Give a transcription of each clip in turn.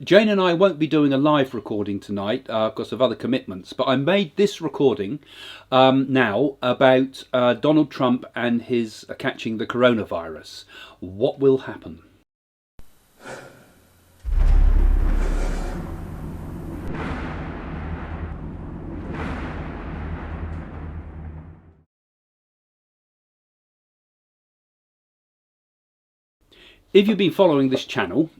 Jane and I won't be doing a live recording tonight because of other commitments, but I made this recording now about Donald Trump and his catching the coronavirus. What will happen? If you've been following this channel,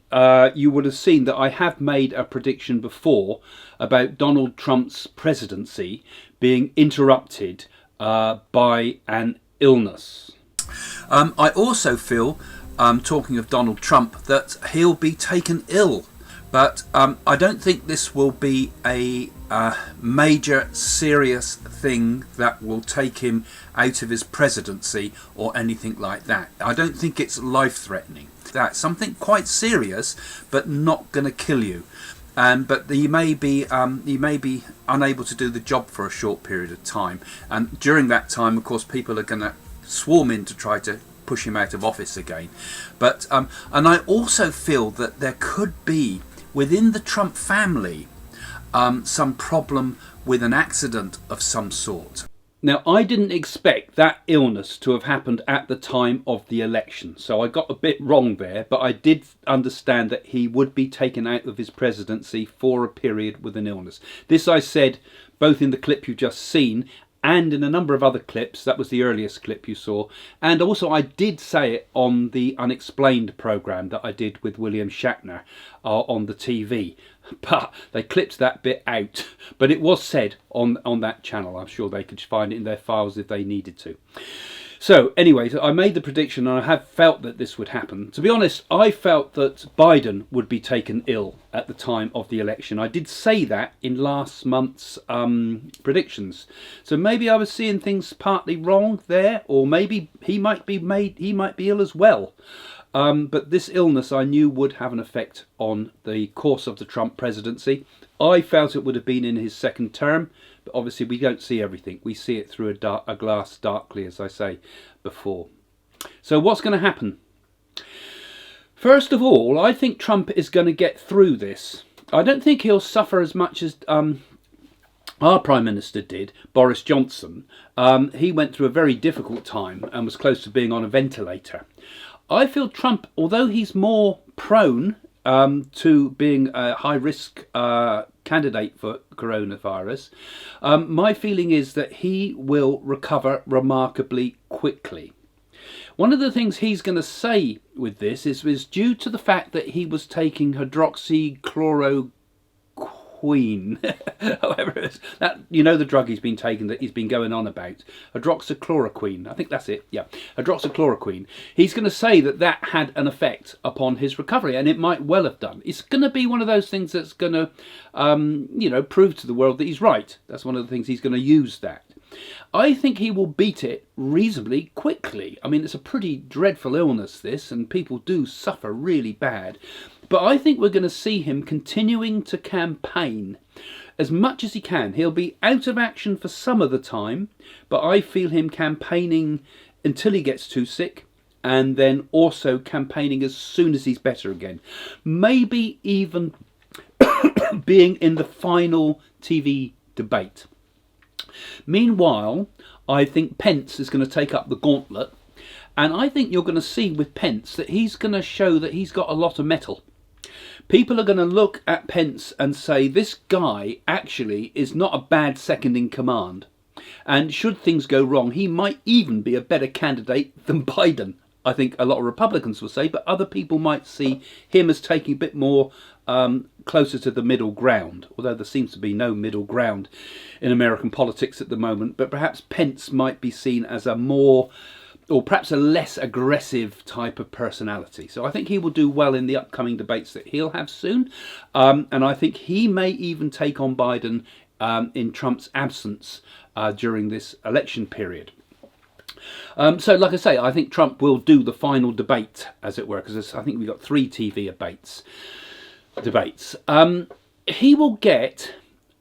you would have seen that I have made a prediction before about Donald Trump's presidency being interrupted by an illness. I also feel, talking of Donald Trump, that he'll be taken ill. But I don't think this will be a major serious thing that will take him out of his presidency or anything like that. I don't think it's life-threatening. That's something quite serious, but not going to kill you. But he may be unable to do the job for a short period of time. And during that time, of course, people are going to swarm in to try to push him out of office again. But and I also feel that there could be within the Trump family some problem with an accident of some sort. Now, I didn't expect that illness to have happened at the time of the election, so I got a bit wrong there, but I did understand that he would be taken out of his presidency for a period with an illness. This I said both in the clip you've just seen and in a number of other clips. That was the earliest clip you saw. And also I did say it on the Unexplained programme that I did with William Shatner on the TV. But they clipped that bit out. But it was said on that channel. I'm sure they could find it in their files if they needed to. So anyway, I made the prediction and I have felt that this would happen. To be honest, I felt that Biden would be taken ill at the time of the election. I did say that in last month's predictions. So maybe I was seeing things partly wrong there, or maybe he might be ill as well. But this illness I knew would have an effect on the course of the Trump presidency. I felt it would have been in his second term, but obviously we don't see everything. We see it through a glass darkly, as I say before. So what's going to happen? First of all, I think Trump is going to get through this. I don't think he'll suffer as much as our Prime Minister did, Boris Johnson. He went through a very difficult time and was close to being on a ventilator. I feel Trump, although he's more prone to being a high-risk candidate for coronavirus, my feeling is that he will recover remarkably quickly. One of the things he's going to say with this is due to the fact that he was taking hydroxychloroquine, however it is, that, you know, the drug he's been taking that he's been going on about, hydroxychloroquine, I think that's it, yeah, hydroxychloroquine. He's going to say that that had an effect upon his recovery, and it might well have done. It's going to be one of those things that's going to, prove to the world that he's right. That's one of the things he's going to use that. I think he will beat it reasonably quickly. I mean, it's a pretty dreadful illness, this, and people do suffer really bad. But I think we're going to see him continuing to campaign as much as he can. He'll be out of action for some of the time, but I feel him campaigning until he gets too sick, and then also campaigning as soon as he's better again. Maybe even being in the final TV debate. Meanwhile, I think Pence is going to take up the gauntlet, and I think you're going to see with Pence that he's going to show that he's got a lot of mettle. People are going to look at Pence and say, this guy actually is not a bad second in command, and should things go wrong, he might even be a better candidate than Biden. I think a lot of Republicans will say, but other people might see him as taking a bit more closer to the middle ground, although there seems to be no middle ground in American politics at the moment. But perhaps Pence might be seen as a more, or perhaps a less aggressive type of personality. So I think he will do well in the upcoming debates that he'll have soon. And I think he may even take on Biden in Trump's absence during this election period. So like I say, I think Trump will do the final debate, as it were, because I think we've got 3 TV debates. He will get,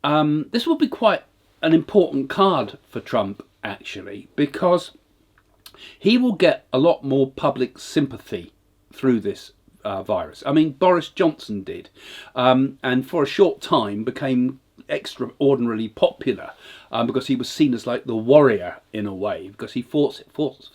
this will be quite an important card for Trump, actually, because he will get a lot more public sympathy through this virus. I mean, Boris Johnson did, and for a short time became extraordinarily popular because he was seen as like the warrior in a way, because he fought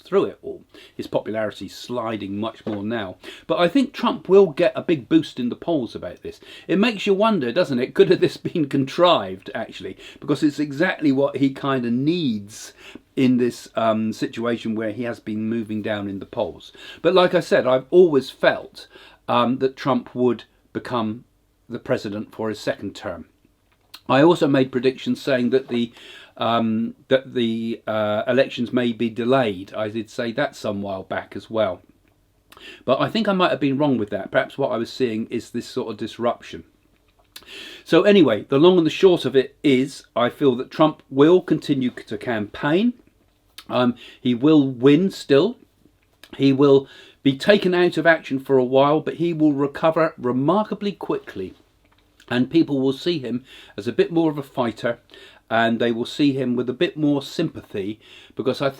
through it all. His popularity sliding much more now. But I think Trump will get a big boost in the polls about this. It makes you wonder, doesn't it? Could have this been contrived, actually? Because it's exactly what he kind of needs in this situation where he has been moving down in the polls. But like I said, I've always felt that Trump would become the president for his second term. I also made predictions saying that the elections may be delayed. I did say that some while back as well. But I think I might have been wrong with that. Perhaps what I was seeing is this sort of disruption. So anyway, the long and the short of it is, I feel that Trump will continue to campaign. He will win still. He will be taken out of action for a while, but he will recover remarkably quickly. And people will see him as a bit more of a fighter, and they will see him with a bit more sympathy, because I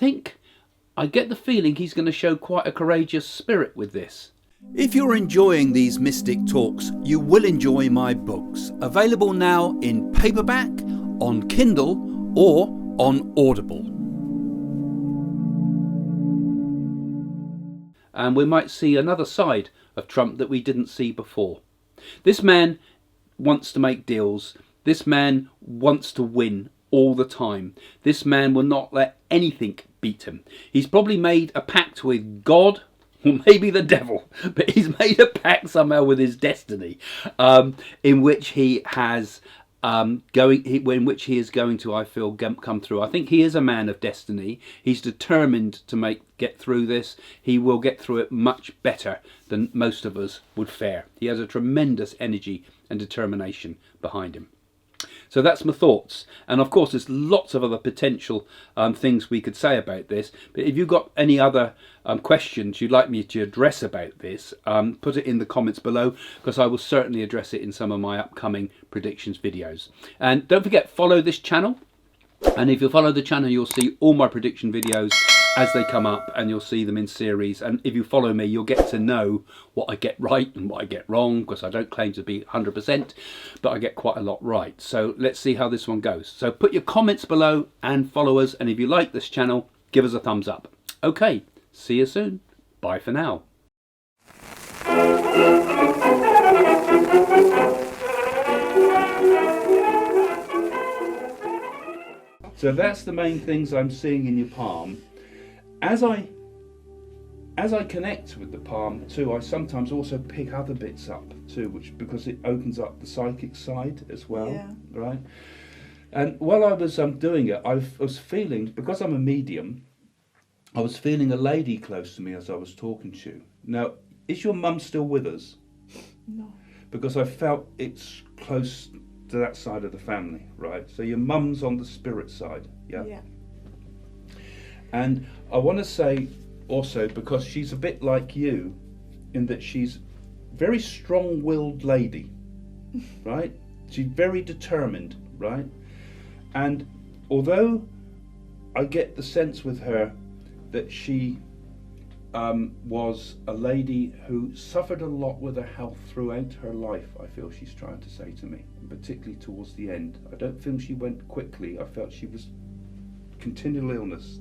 get the feeling he's going to show quite a courageous spirit with this. If you're enjoying these mystic talks, you will enjoy my books, available now in paperback, on Kindle or on Audible. And we might see another side of Trump that we didn't see before. This man wants to make deals. This man wants to win all the time. This man will not let anything beat him. He's probably made a pact with God, or maybe the devil, but he's made a pact somehow with his destiny, in which he has in which he is going to, I feel, come through. I think he is a man of destiny. He's determined to get through this. He will get through it much better than most of us would fare. He has a tremendous energy and determination behind him. So that's my thoughts. And of course, there's lots of other potential things we could say about this. But if you've got any other questions you'd like me to address about this, put it in the comments below, because I will certainly address it in some of my upcoming predictions videos. And don't forget, follow this channel. And if you follow the channel, you'll see all my prediction videos as they come up, and you'll see them in series. And if you follow me, you'll get to know what I get right and what I get wrong, because I don't claim to be 100%, but I get quite a lot right. So let's see how this one goes. So put your comments below and follow us, and if you like this channel, give us a thumbs up. Okay, see you soon. Bye for now. So that's the main things I'm seeing in your palm. As I connect with the palm too, I sometimes also pick other bits up too, because it opens up the psychic side as well, yeah. Right? And while I was doing it, I was feeling, because I'm a medium, I was feeling a lady close to me as I was talking to you. Now, is your mum still with us? No. Because I felt it's close to that side of the family, right? So your mum's on the spirit side, yeah? Yeah. And I want to say also, because she's a bit like you in that she's very strong-willed lady, right? She's very determined, right? And although I get the sense with her that she was a lady who suffered a lot with her health throughout her life, I feel she's trying to say to me, particularly towards the end. I don't feel she went quickly. I felt she was continual illness,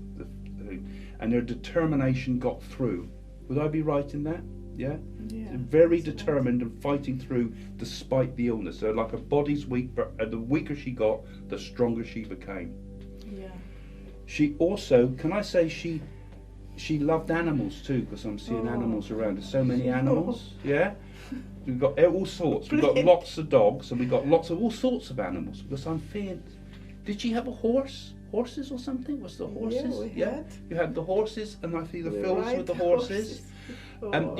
and her determination got through. Would I be right in that? Yeah? Yeah. Very determined and fighting through despite the illness. So like her body's weak, but the weaker she got, the stronger she became. Yeah. She also, can I say she loved animals too, because I'm seeing animals around. There's so many animals, yeah? We've got all sorts. We've got lots of dogs, and we've got lots of all sorts of animals, because I'm feeling, did she have a horse? Horses or something? Was the horses? Yeah, had. You had the horses, and I see the fields with the horses. And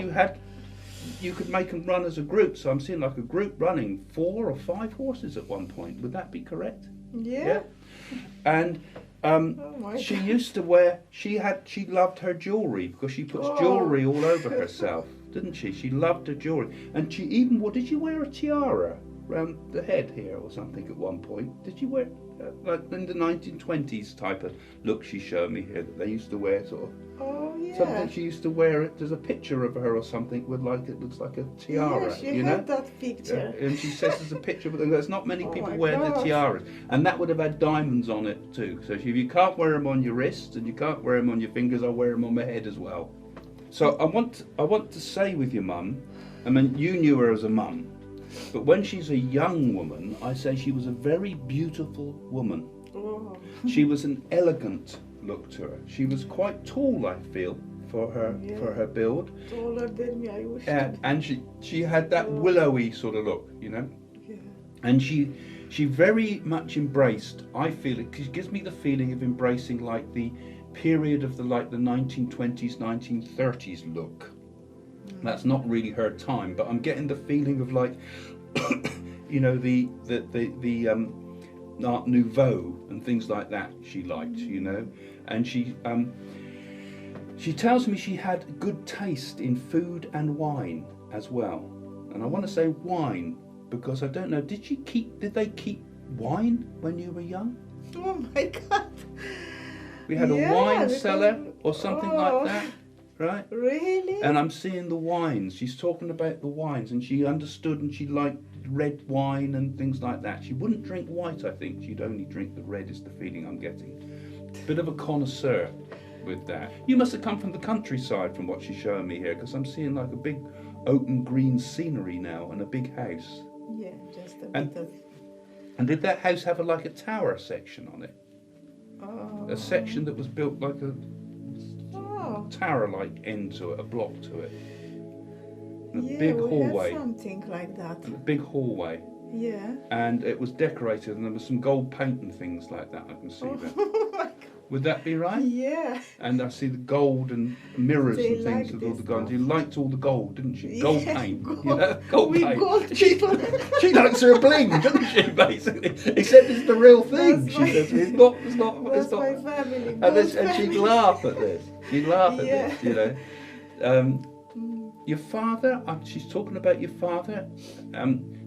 you could make them run as a group, so I'm seeing like a group running 4 or 5 horses at one point. Would that be correct? Yeah. And she used to wear, she loved her jewellery, because she puts jewellery all over herself, didn't she? She loved her jewellery. And she even, did you wear a tiara? round the head here or something at one point. Did she wear like in the 1920s type of look she showed me here that they used to wear sort of? Oh yeah. Something she used to wear it. There's a picture of her or something with like it looks like a tiara. Yeah, she you had know? that picture. And she says there's a picture, but there's not many Oh people my wear the God. tiaras, and that would have had diamonds on it too. So if you can't wear them on your wrists and you can't wear them on your fingers, I'll wear them on my head as well. So I want to say with your mum, I mean you knew her as a mum, but when she's a young woman, I say she was a very beautiful woman. Oh. She was an elegant look to her. She was quite tall, I feel, for her build. Taller than me, I wish. And she had that willowy sort of look, you know. Yeah. And she very much embraced. I feel it gives me the feeling of embracing like the period of the 1920s, 1930s look. That's not really her time, but I'm getting the feeling of like, you know, the Art Nouveau and things like that. She liked, you know, and she tells me she had good taste in food and wine as well. And I want to say wine because I don't know. Did they keep wine when you were young? Oh my God. We had a wine cellar or something like that, right? Really? And I'm seeing the wines. She's talking about the wines, and she understood, and she liked red wine and things like that. She wouldn't drink white, I think. She'd only drink the red, is the feeling I'm getting. Bit of a connoisseur with that. You must have come from the countryside from what she's showing me here, because I'm seeing like a big open green scenery now and a big house. Yeah, just a bit of... And did that house have like a tower section on it? A section that was built like a tower-like end to it, a block to it. And a big hallway. Had something like that. And a big hallway. Yeah. And it was decorated, and there was some gold paint and things like that. I can see that. Oh my God. Would that be right? Yeah. And I see the gold and mirrors They and things with all the gold. stuff. You liked all the gold, didn't she? Gold Yeah, paint. gold. You know, gold We paint. gold She likes her bling, doesn't she? Basically, except it's the real thing. That's She says it's not. It's That's not. my family. And she'd laugh at this. She'd laugh at Yeah. this. You know. Your father. She's talking about your father.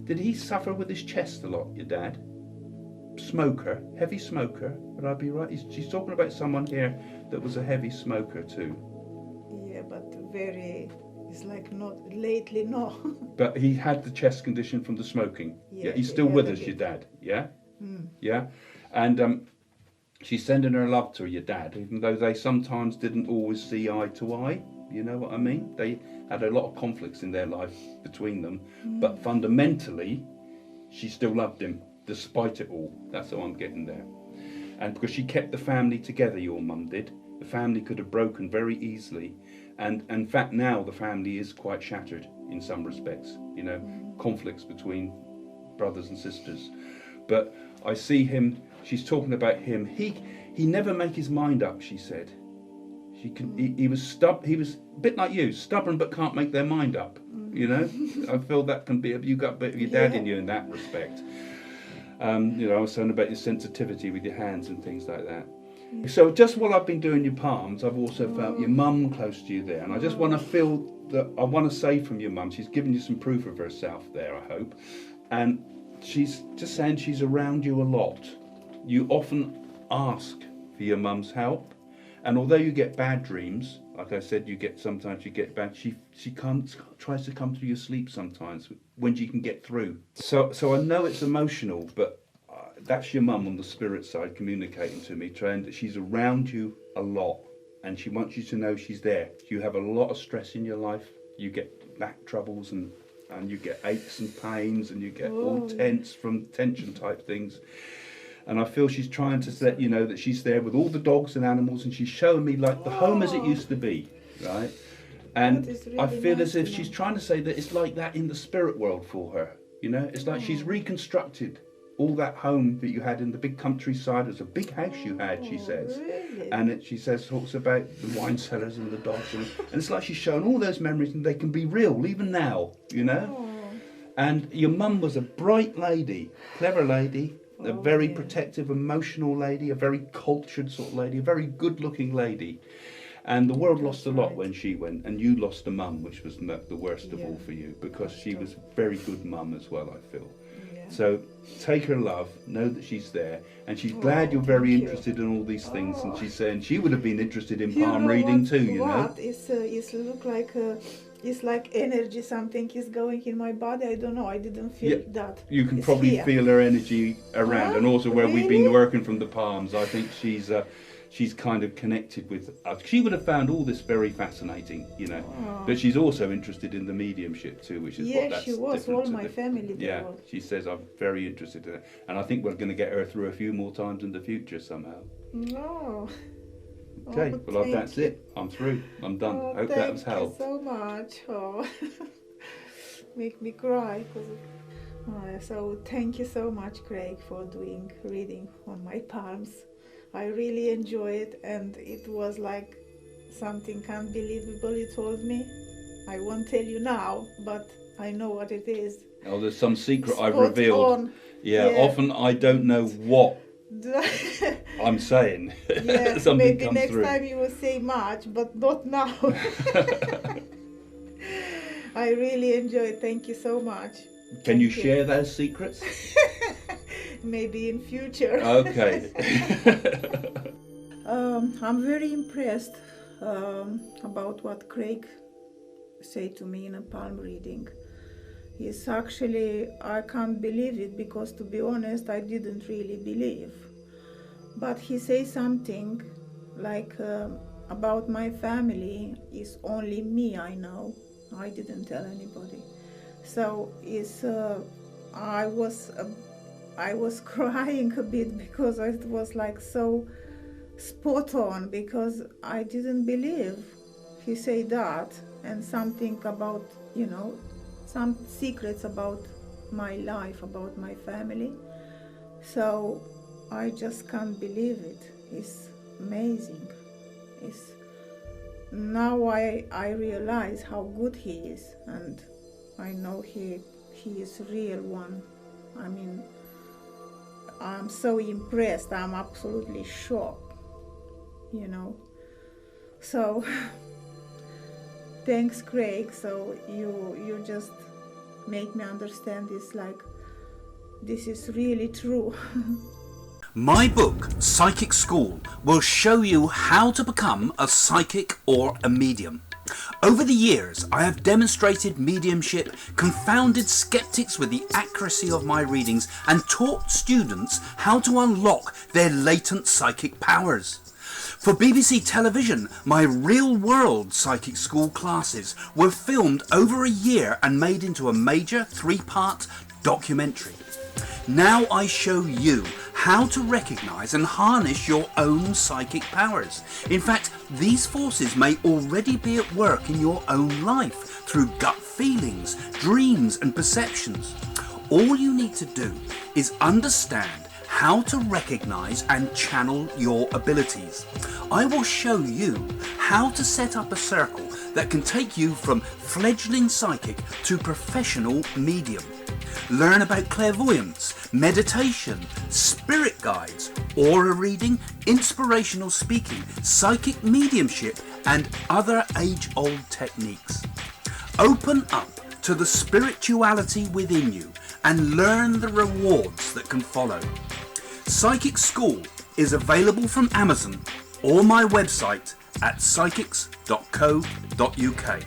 Did he suffer with his chest a lot? Your dad. Smoker, heavy smoker. Would I be right? She's talking about someone here that was a heavy smoker too. Yeah, but very. It's like not lately, no. But he had the chest condition from the smoking. Yeah, He's still yeah, with a us, bit. your dad. Yeah, Mm. yeah. And she's sending her love to your dad, even though they sometimes didn't always see eye to eye. You know what I mean? They had a lot of conflicts in their life between them, but fundamentally, she still loved him despite it all. That's how I'm getting there. And because she kept the family together, your mum did. The family could have broken very easily. And in fact, now the family is quite shattered in some respects. You know, conflicts between brothers and sisters. But I see him. She's talking about him. He never make his mind up. She said. He was a bit like you, stubborn but can't make their mind up. You know, I feel that can be. You got a bit of your dad in you in that respect. You know, I was saying about your sensitivity with your hands and things like that. So just while I've been doing your palms, I've also felt your mum close to you there, and I just want to feel that. I want to say from your mum, she's given you some proof of herself there, I hope, and she's just saying she's around you a lot. You often ask for your mum's help, and although you get bad dreams, like I said, sometimes you get bad. She tries to come through your sleep sometimes when she can get through. So I know it's emotional, but that's your mum on the spirit side communicating to me, trying that she's around you a lot, and she wants you to know she's there. You have a lot of stress in your life. You get back troubles and you get aches and pains, and you get all tense from tension type things. And I feel she's trying to let you know that she's there with all the dogs and animals, and she's showing me like the home as it used to be, right? And Really I feel nice as if to she's know. trying to say that it's like that in the spirit world for her, you know? It's like she's reconstructed all that home that you had in the big countryside. It was a big house you had, she says. Really? And she talks about the wine cellars and the dogs. And it's like she's showing all those memories, and they can be real, even now, you know? And your mum was a bright lady, clever lady, a very protective, emotional lady, a very cultured sort of lady, a very good-looking lady. And the world lost a lot when she went, and you lost a mum, which was the worst of all for you, because she was a very good mum as well, I feel. Yeah. So take her love, know that she's there, and she's glad you're very interested in all these things. And she's saying she would have been interested in palm reading too, you know. It's look like it's like energy, something is going in my body. I don't know, I didn't feel that. You can it's probably here. feel her energy around, and also where we've been Really? working from the palms. I think she's kind of connected with us. She would have found all this very fascinating, you know. But she's also interested in the mediumship too, which is what that's she was. different All to my family. They Yeah, were. she says I'm very interested in it, and I think we're going to get her through a few more times in the future somehow. No. Okay, well that's it. I'm through. I'm done. Oh, Hope that was help. Thank you so much. Oh. Make me cry. So thank you so much, Craig, for doing reading on my palms. I really enjoy it, and it was like something unbelievable you told me. I won't tell you now, but I know what it is. Oh, there's some secret I've Spot revealed. on. Yeah, often I don't know what I'm saying. Yeah, Something maybe comes next through. time you will say much, but not now. I really enjoy it. Thank you so much. Can you share those secrets? Maybe in future. Okay. I'm very impressed about what Craig said to me in a palm reading. It's actually, I can't believe it, because to be honest, I didn't really believe. But he says something like about my family is only me I know. I didn't tell anybody. So it's I was crying a bit, because it was like so spot on, because I didn't believe he said that, and something about, you know, some secrets about my life, about my family. So I just can't believe it. It's amazing. Now I realize how good he is, and I know he is real one. I mean, I'm so impressed. I'm absolutely shocked, you know. So thanks, Craig. So you just make me understand this, like, this is really true. My book, Psychic School, will show you how to become a psychic or a medium. Over the years, I have demonstrated mediumship, confounded skeptics with the accuracy of my readings, and taught students how to unlock their latent psychic powers. For BBC television, my real-world Psychic School classes were filmed over a year and made into a major 3-part documentary. Now I show you how to recognise and harness your own psychic powers. In fact, these forces may already be at work in your own life through gut feelings, dreams and perceptions. All you need to do is understand how to recognise and channel your abilities. I will show you how to set up a circle that can take you from fledgling psychic to professional medium. Learn about clairvoyance, meditation, spirit guides, aura reading, inspirational speaking, psychic mediumship and other age-old techniques. Open up to the spirituality within you and learn the rewards that can follow. Psychic School is available from Amazon or my website at psychics.co.uk.